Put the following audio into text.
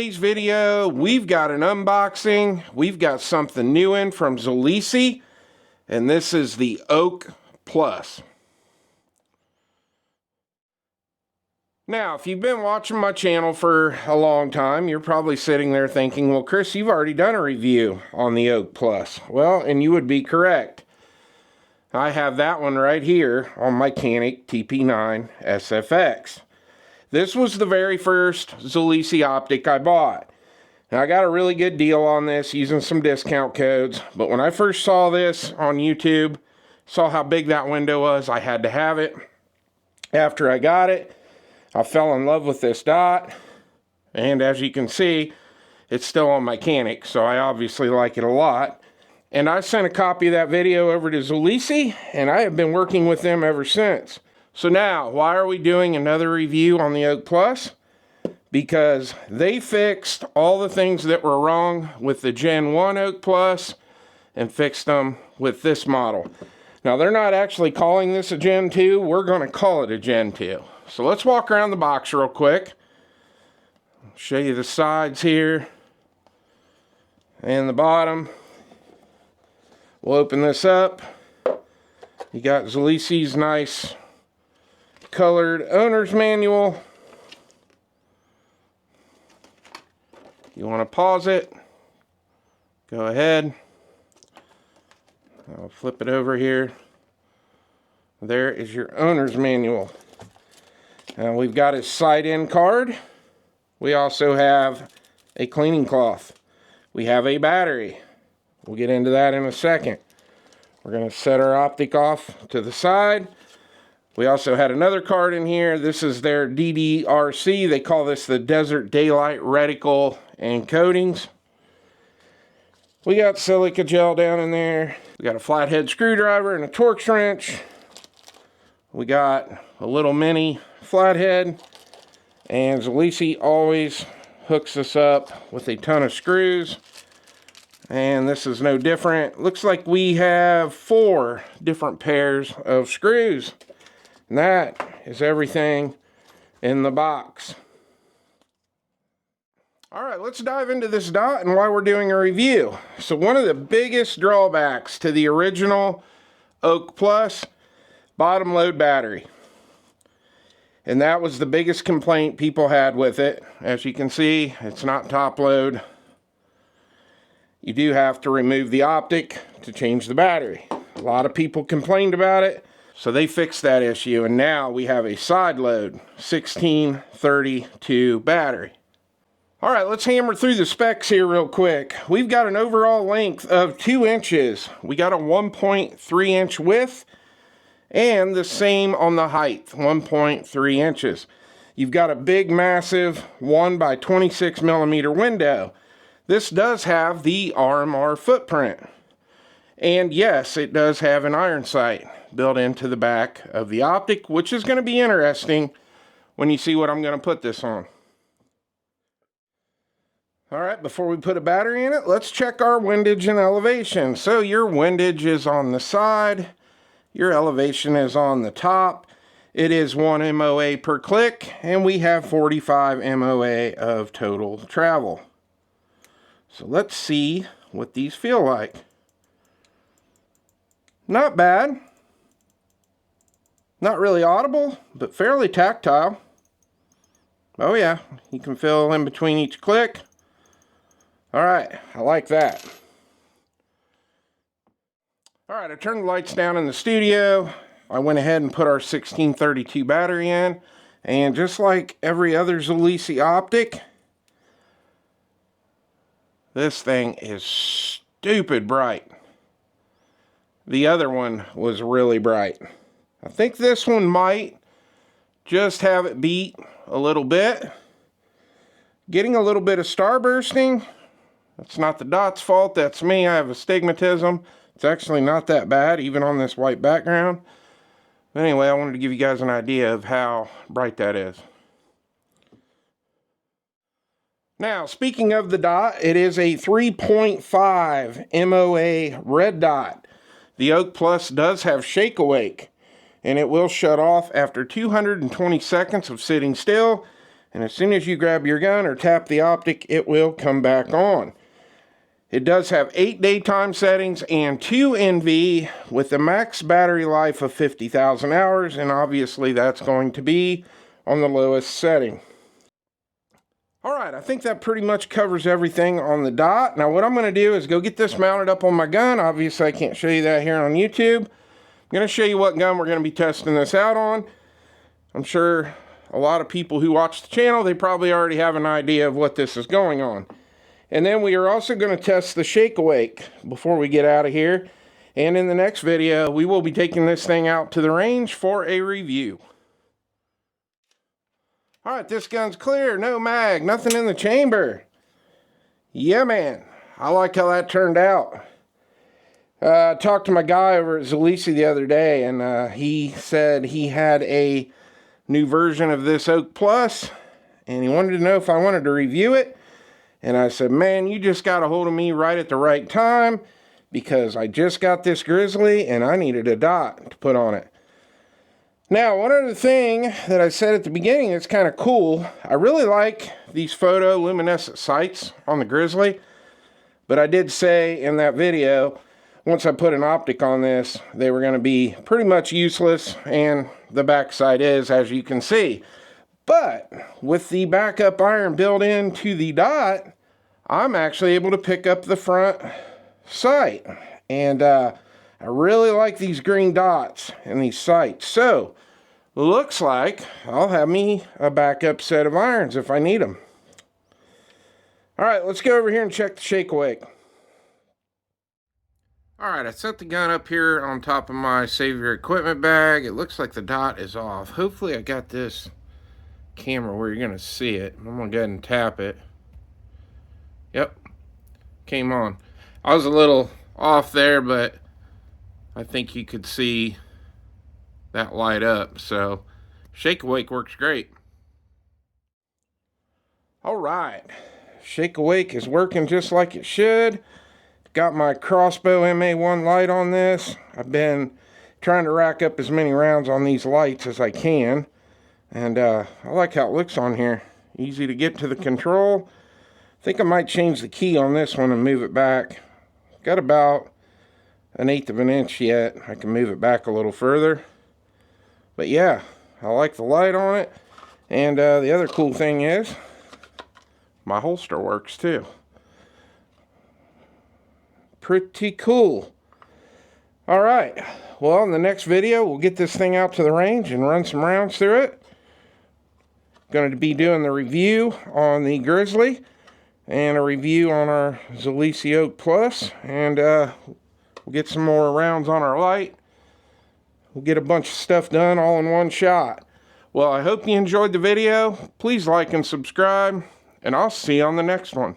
today's video, we've got an unboxing. We've got something new in from Zulisy, and this is the Oak Plus. Now, if you've been watching my channel for a long time, you're probably sitting there thinking, well, Chris, you've already done a review on the Oak Plus. Well, and you would be correct. I have that one right here on my Canik TP9 SFX. This was the very first Zulisy optic I bought. Now, I got a really good deal on this using some discount codes, but when I first saw this on YouTube, saw how big that window was, I had to have it. After I got it, I fell in love with this dot, and as you can see, it's still on my Canik, so I obviously like it a lot. And I sent a copy of that video over to Zulisy, and I have been working with them ever since. So now, why are we doing another review on the Oak Plus? Because they fixed all the things that were wrong with the Gen 1 Oak Plus and fixed them with this model. Now, they're not actually calling this a Gen 2. We're going to call it a Gen 2. So let's walk around the box real quick. I'll show you the sides here and the bottom. We'll open this up. You got Zulisy's nice colored owner's manual. You want to pause it, go ahead. I'll flip it over here. There is your owner's manual. Now we've got his side-in card. We also have a cleaning cloth. We have a battery. We'll get into that in a second. We're going to set our optic off to the side. We also had another card in here. This is their DDRC. They call this the Desert Daylight Reticle and Coatings. We got silica gel down in there. We got a flathead screwdriver and a Torx wrench. We got a little mini flathead. And Zulisy always hooks us up with a ton of screws. And this is no different. Looks like we have 4 different pairs of screws. And that is everything in the box. All right, let's dive into this dot and why we're doing a review. So one of the biggest drawbacks to the original Oak Plus, bottom load battery. And that was the biggest complaint people had with it. As you can see, it's not top load. You do have to remove the optic to change the battery. A lot of people complained about it. So they fixed that issue, and now we have a side load 1632 battery. All right, let's hammer through the specs here real quick. We've got an overall length of 2 inches. We got a 1.3 inch width and the same on the height, 1.3 inches. You've got a big, massive 1 by 26 millimeter window. This does have the RMR footprint. And yes, it does have an iron sight built into the back of the optic, which is going to be interesting when you see what I'm going to put this on. All right, before we put a battery in it, let's check our windage and elevation. So your windage is on the side, your elevation is on the top. It is 1 MOA per click, and we have 45 MOA of total travel. So let's see what these feel like. Not bad. Not really audible, but fairly tactile. Oh yeah, you can feel in between each click. All right, I like that. All right, I turned the lights down in the studio. I went ahead and put our 1632 battery in. And just like every other Zulisy optic, this thing is stupid bright. The other one was really bright. I think this one might just have it beat a little bit. Getting a little bit of starbursting. That's not the dot's fault, that's me. I have astigmatism. It's actually not that bad, even on this white background. But anyway, I wanted to give you guys an idea of how bright that is. Now, speaking of the dot, it is a 3.5 MOA red dot. The Oak Plus does have shake awake, and it will shut off after 220 seconds of sitting still, And as soon as you grab your gun or tap the optic, it will come back on. It does have 8 daytime settings and 2 NV with a max battery life of 50,000 hours, and obviously that's going to be on the lowest setting. Alright, I think that pretty much covers everything on the dot. Now what I'm going to do is go get this mounted up on my gun. Obviously I can't show you that here on YouTube. I'm going to show you what gun we're going to be testing this out on. I'm sure a lot of people who watch the channel, they probably already have an idea of what this is going on. And then we are also going to test the Shake Awake before we get out of here. And in the next video, we will be taking this thing out to the range for a review. Alright, this gun's clear, no mag, nothing in the chamber. Yeah, man, I like how that turned out. I talked to my guy over at Zulisy the other day, and he said he had a new version of this Oak Plus, and he wanted to know if I wanted to review it. And I said, man, you just got a hold of me right at the right time, because I just got this Grizzly and I needed a dot to put on it. Now, one other thing that I said at the beginning that's kind of cool, I really like these photoluminescent sights on the Grizzly, but I did say in that video, once I put an optic on this, they were going to be pretty much useless, and the backside is, as you can see. But with the backup iron built into the dot, I'm actually able to pick up the front sight. And I really like these green dots in these sights. So, looks like I'll have me a backup set of irons if I need them. Alright, let's go over here and check the Shake Awake. Alright, I set the gun up here on top of my Save Your Equipment bag. It looks like the dot is off. Hopefully I got this camera where you're going to see it. I'm going to go ahead and tap it. Yep, came on. I was a little off there, but I think you could see that light up. So Shake Awake works great. Alright, Shake Awake is working just like it should. Got my crossbow MA1 light on this. I've been trying to rack up as many rounds on these lights as I can. And I like how it looks on here. Easy to get to the control. I think I might change the key on this one and move it back. Got about 1/8 of an inch yet. I can move it back a little further. But yeah, I like the light on it. And the other cool thing is, my holster works too. Pretty cool. Alright, well in the next video we'll get this thing out to the range and run some rounds through it. Going to be doing the review on the Grizzly and a review on our Zulisy Oak Plus, and we'll get some more rounds on our light. We'll get a bunch of stuff done all in one shot. Well, I hope you enjoyed the video. Please like and subscribe, and I'll see you on the next one.